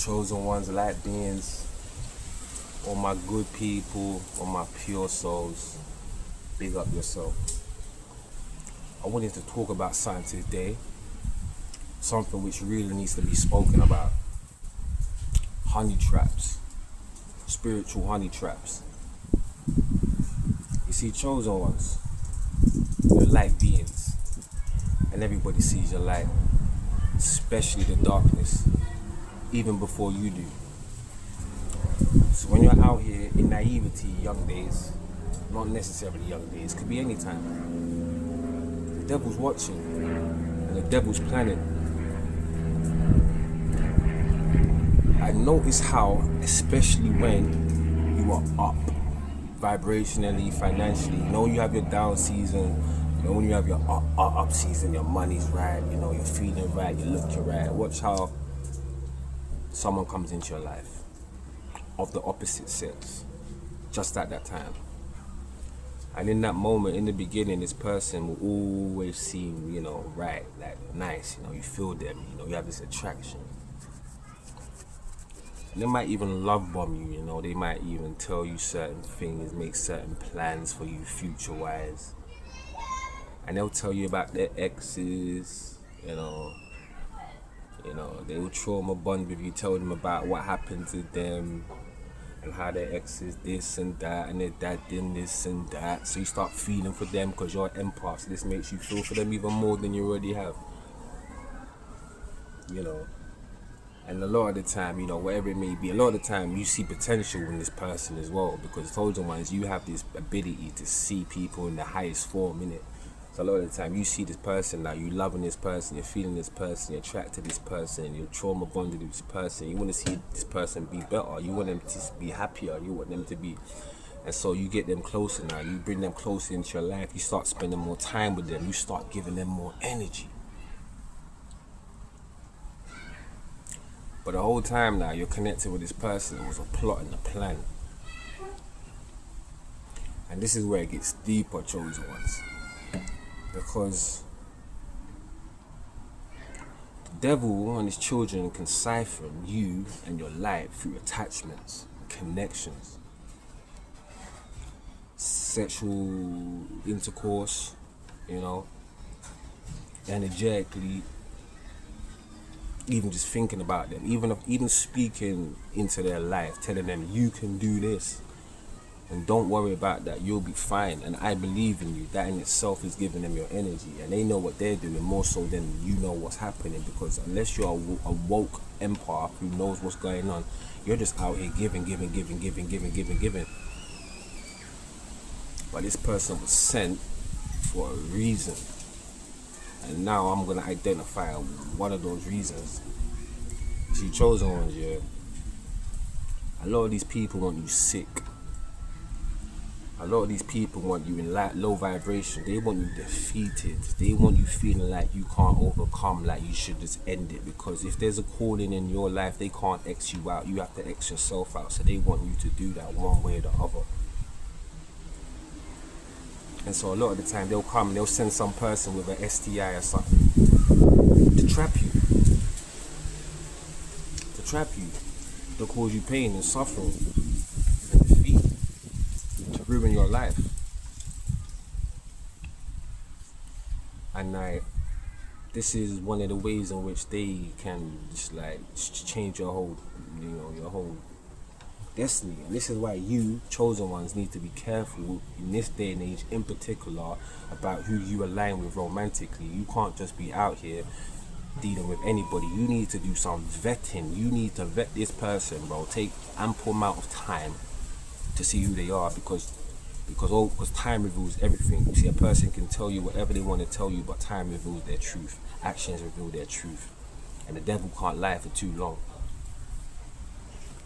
chosen ones, light beings, all my good people, all my pure souls, big up yourself. I wanted to talk about something today, something which really needs to be spoken about. Honey traps, spiritual honey traps. You see, chosen ones, you're light beings, and everybody sees your light, especially the darkness, even before you do. So when you're out here in naivety, young days, not necessarily young days, could be any time, the devil's watching and the devil's planning. I notice how, especially when you are up, vibrationally, financially, you have your down season, when you have your up season, your money's right, you're feeling right, you're looking right. Watch how someone comes into your life of the opposite sex, just at that time. And in that moment, in the beginning, this person will always seem, right, like nice, you feel them, you have this attraction. And they might even love bomb you, they might even tell you certain things, make certain plans for you future-wise. And they'll tell you about their exes, they will trauma bond with you, tell them about what happened to them and how their exes this and that and their dad did this and that. So you start feeling for them because you're an empath. So this makes you feel for them even more than you already have. And a lot of the time, whatever it may be, a lot of the time you see potential in this person as well, because chosen ones, you have this ability to see people in the highest form, innit? So a lot of the time you see this person now, you loving this person, you're feeling this person, you're attracted to this person, you're trauma bonded with this person, you want to see this person be better, you want them to be happier, you want them to be, and so you get them closer now, you bring them closer into your life, you start spending more time with them, you start giving them more energy. But the whole time now you're connected with this person, it was a plot and a plan. And this is where it gets deeper, chosen ones. Because the devil and his children can siphon you and your life through attachments, connections, sexual intercourse, energetically, even just thinking about them, even speaking into their life, telling them you can do this. And don't worry about that, you'll be fine. And I believe in you. That in itself is giving them your energy. And they know what they're doing more so than you know what's happening. Because unless you're a woke empath who knows what's going on, you're just out here giving. But this person was sent for a reason. And now I'm going to identify one of those reasons. See, chosen ones, yeah. A lot of these people want you sick. A lot of these people want you in low vibration. They want you defeated. They want you feeling like you can't overcome, like you should just end it. Because if there's a calling in your life, they can't X you out. You have to X yourself out. So they want you to do that one way or the other. And so a lot of the time they'll come and they'll send some person with an STI or something to trap you. To cause you pain and suffering and defeat. To ruin your life. And this is one of the ways in which they can just change your whole, your whole destiny. And this is why you, chosen ones, need to be careful in this day and age in particular about who you align with romantically. You can't just be out here dealing with anybody. You need to do some vetting. You need to vet this person, bro. Take ample amount of time to see who they are, because time reveals everything. You see, a person can tell you whatever they want to tell you, but time reveals their truth. Actions reveal their truth. And the devil can't lie for too long.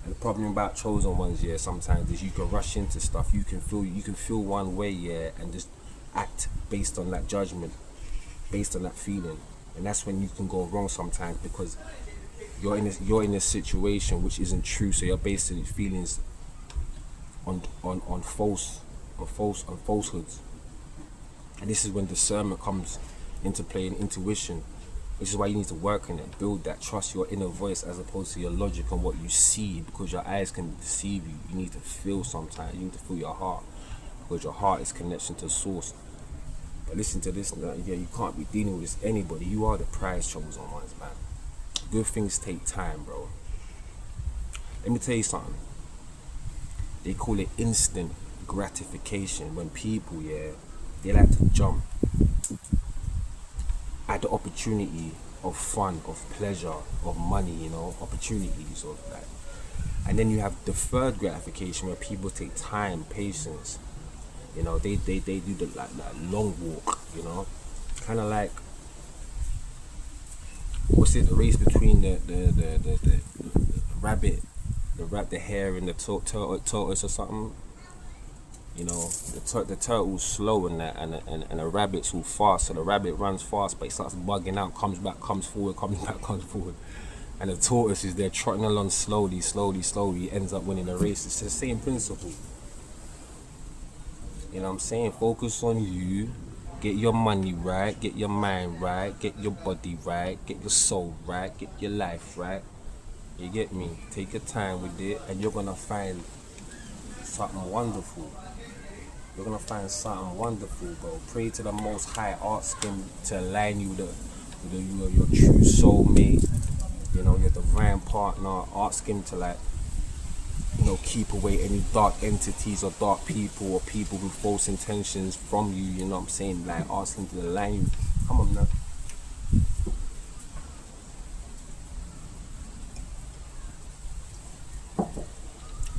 And the problem about chosen ones, yeah, sometimes is you can rush into stuff. You can feel one way, yeah, and just act based on that judgment, based on that feeling. And that's when you can go wrong sometimes, because you're in a situation which isn't true. So you're basing feelings on falsehoods. And this is when discernment comes into play, and intuition. Which is why you need to work on it, build that, trust your inner voice as opposed to your logic and what you see, because your eyes can deceive you. You need to feel sometimes. You need to feel your heart, because your heart is connection to source. But listen to this, yeah, you can't be dealing with this anybody. You are the prize chosen ones, man. Good things take time, bro. Let me tell you something. They call it instant gratification when people, yeah, they like to jump at the opportunity of fun, of pleasure, of money, you know, opportunities of that. And then you have deferred gratification where people take time, patience. You know, they do that long walk, you know. Kind of like, what's it, the race between the rabbit, the hare and the tortoise or something. You know, the turtle's slow and that, and the rabbit's all fast. So the rabbit runs fast, but he starts bugging out, comes back, comes forward, comes back, comes forward. And the tortoise is there trotting along slowly. He ends up winning the race. It's the same principle. You know what I'm saying? Focus on you. Get your money right. Get your mind right. Get your body right. Get your soul right. Get your life right. You get me? Take your time with it, and you're gonna find something wonderful. You're gonna find something wonderful, bro. Pray to the Most High. Ask Him to align you with your true soulmate. You know, your divine partner. Ask Him to, like, you know, keep away any dark entities or dark people or people with false intentions from you. You know what I'm saying? Like, ask Him to align you. Come on now.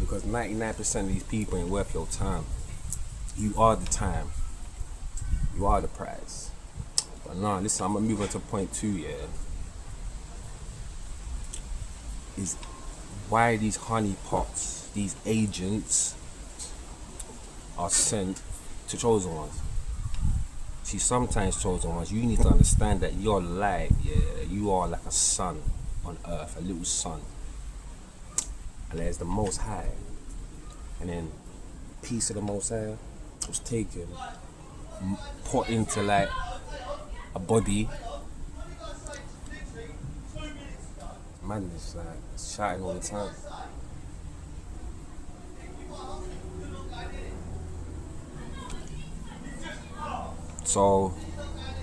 Because 99% of these people ain't worth your time. You are the time. You are the prize. But nah, listen, I'm gonna move on to point 2, yeah. Is why these honeypots, these agents, are sent to chosen ones. See, sometimes chosen ones, you need to understand that your light, yeah, you are like a sun on earth, a little sun. And there's the Most High. And then piece of the Most High was taken, put into like a body. Madness, like, it's shouting all the time. So,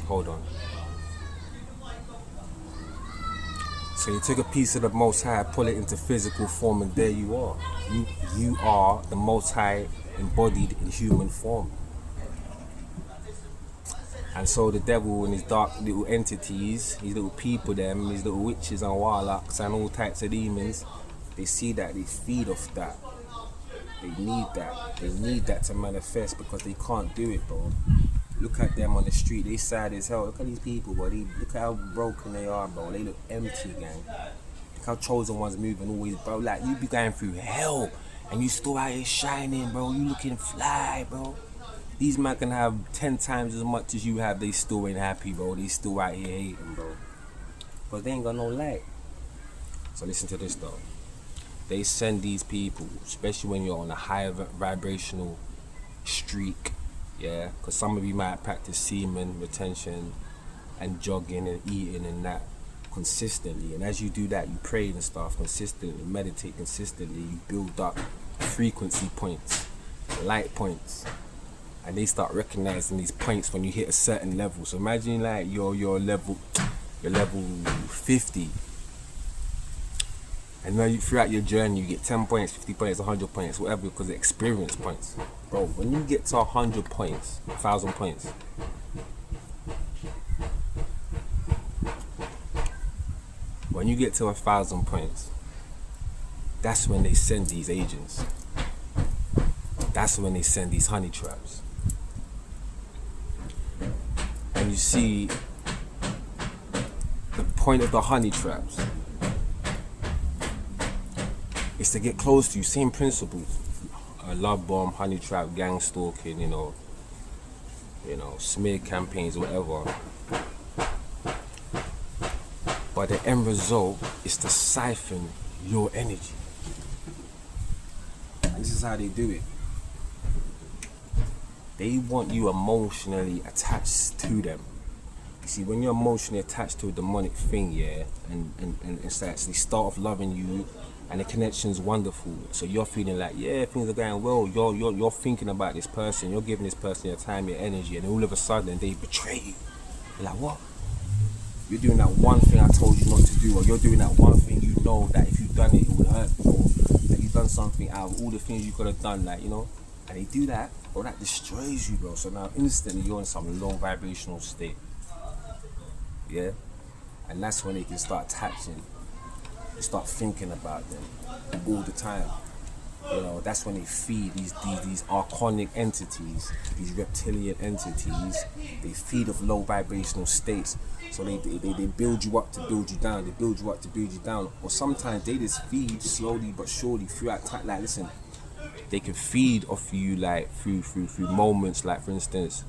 hold on. So you took a piece of the Most High, pull it into physical form, and there you are. You are the Most High embodied in human form. And so the devil and his dark little entities, these little people, these little witches and warlocks and all types of demons, they see that, they feed off that. They need that. They need that to manifest because they can't do it, bro. Look at them on the street, they sad as hell. Look at these people, bro. Look how broken they are, bro. They look empty, gang. Look how chosen ones moving always, bro. Like, you be going through hell and you still out here shining, bro. You looking fly, bro. These men can have 10 times as much as you have, they still ain't happy, bro. They still out here hating, bro. Because they ain't got no light. So listen to this, though. They send these people, especially when you're on a high vibrational streak, yeah? Because some of you might practice semen retention and jogging and eating and that consistently. And as you do that, you pray and stuff consistently, meditate consistently, you build up frequency points, light points. And they start recognizing these points when you hit a certain level. So imagine like you're level 50. And then throughout your journey you get 10 points, 50 points, 100 points, whatever, because of experience points. Bro, when you get to 100 points, 1,000 points, when you get to 1,000 points, that's when they send these agents. That's when they send these honey traps. And you see, the point of the honey traps is to get close to you. Same principles. A love bomb, honey trap, gang stalking, you know, smear campaigns, whatever. But the end result is to siphon your energy. And this is how they do it. They want you emotionally attached to them. You see, when you're emotionally attached to a demonic thing, yeah, and it's actually start off loving you, and the connection's wonderful. So you're feeling like, yeah, things are going well. You're thinking about this person. You're giving this person your time, your energy, and all of a sudden they betray you. You're like, what? You're doing that one thing I told you not to do, or you're doing that one thing you know that if you've done it, it would hurt, or that you've done something out of all the things you could have done, like, you know, and they do that, bro, that destroys you, bro. So now instantly you're in some low vibrational state, yeah, and that's when they can start attaching. You start thinking about them all the time. You know, that's when they feed these archonic entities, these reptilian entities. They feed off low vibrational states. So they build you up to build you down. They build you up to build you down. Or sometimes they just feed slowly but surely throughout time. Like, listen, they can feed off you like through moments. Like, for instance,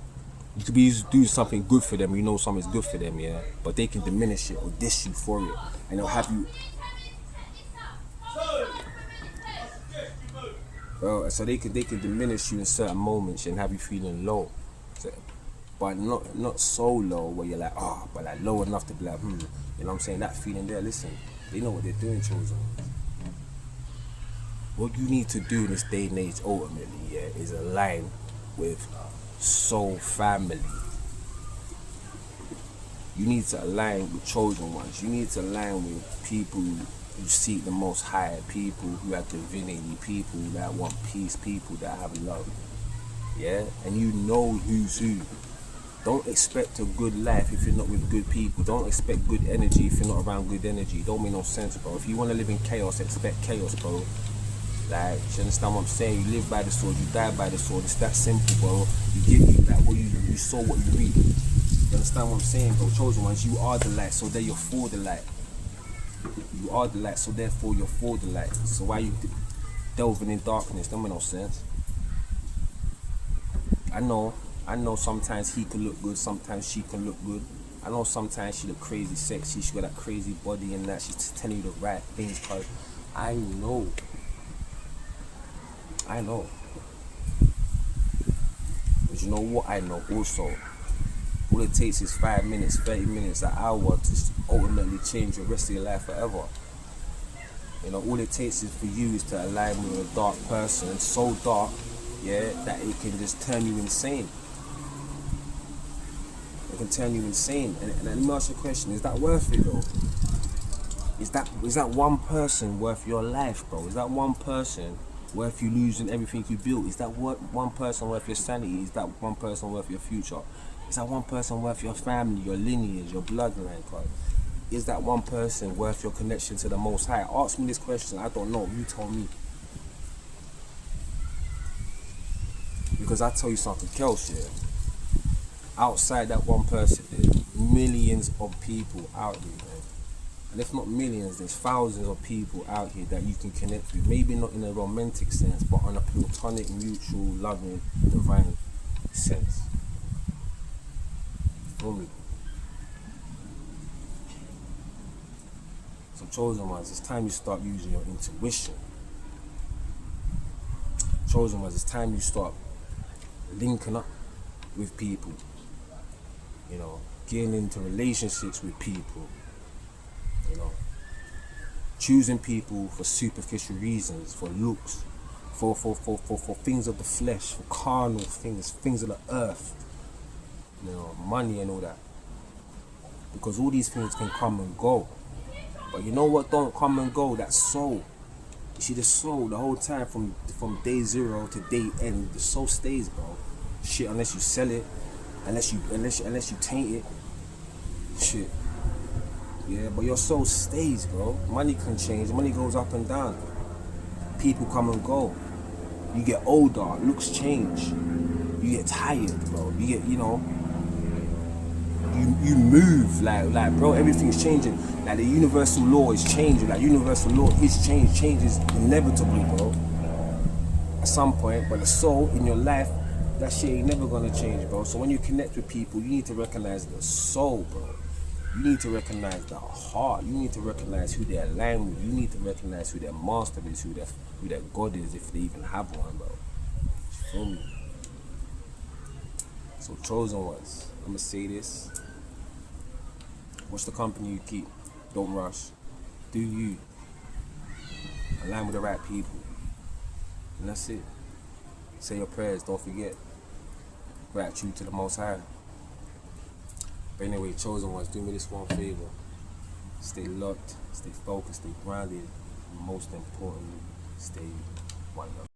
you could be doing something good for them. You know something's good for them, yeah. But they can diminish it or diss you for it, and they'll have you. Bro, so they can diminish you in certain moments and have you feeling low, so, but not so low where you're like, oh, but like low enough to be like, you know what I'm saying? That feeling there, listen, they know what they're doing, chosen. What you need to do in this day and age, ultimately, yeah, is align with soul family. You need to align with chosen ones. You need to align with people who seek the Most High, people who have divinity, people that want peace, people that have love, yeah? And you know who's who. Don't expect a good life if you're not with good people. Don't expect good energy if you're not around good energy. Don't make no sense, bro. If you want to live in chaos, expect chaos, bro. Like, you understand what I'm saying? You live by the sword, you die by the sword. It's that simple, bro. You give like what you sow, what you reap. You understand what I'm saying, bro? Chosen ones, you are the light, so there you're for the light. You are the light, so therefore you're for the light. So why you delving in darkness? Don't make no sense. I know sometimes he can look good, sometimes she can look good. I know sometimes she look crazy sexy, she got that crazy body and that she's telling you the right things, cause I know. But you know what I know also? All it takes is 5 minutes, 30 minutes, an hour to ultimately change the rest of your life forever. You know, all it takes is for you is to align with a dark person, so dark, yeah, that it can just turn you insane. It can turn you insane. And let me ask you a question, is that worth it though? Is that one person worth your life, bro? Is that one person worth you losing everything you built? Is that one person worth your sanity? Is that one person worth your future? Is that one person worth your family, your lineage, your bloodline? Is that one person worth your connection to the Most High? Ask me this question, I don't know, you tell me. Because I tell you something else, yeah. Outside that one person, there's millions of people out here, man. And if not millions, there's thousands of people out here that you can connect with. Maybe not in a romantic sense, but on a platonic, mutual, loving, divine sense. Only. So chosen ones, it's time you start using your intuition. Chosen ones, it's time you start linking up with people. You know, getting into relationships with people. You know, choosing people for superficial reasons, for looks, for things of the flesh, for carnal things of the earth, you know, money and all that. Because all these things can come and go. But you know what don't come and go? That soul. You see, the soul, the whole time from day zero to day end, the soul stays, bro. Shit, unless you sell it, unless you taint it, shit. Yeah, but your soul stays, bro. Money can change. Money goes up and down. People come and go. You get older. Looks change. You get tired, bro. You get, you know, you move. Like, bro, everything's changing. Like, the universal law is changing. Like, universal law is change. Change is inevitable, bro. At some point. But the soul in your life, that shit ain't never gonna change, bro. So when you connect with people, you need to recognize the soul, bro. You need to recognize the heart. You need to recognize who they're aligned with. You need to recognize who their master is, who their God is, if they even have one, bro. You feel me? So chosen ones, I'm gonna say this. Watch the company you keep. Don't rush. Do you. Align with the right people. And that's it. Say your prayers, don't forget. Gratitude to the Most High. But anyway, chosen ones, do me this one favor. Stay locked, stay focused, stay grounded, and most importantly, stay one love.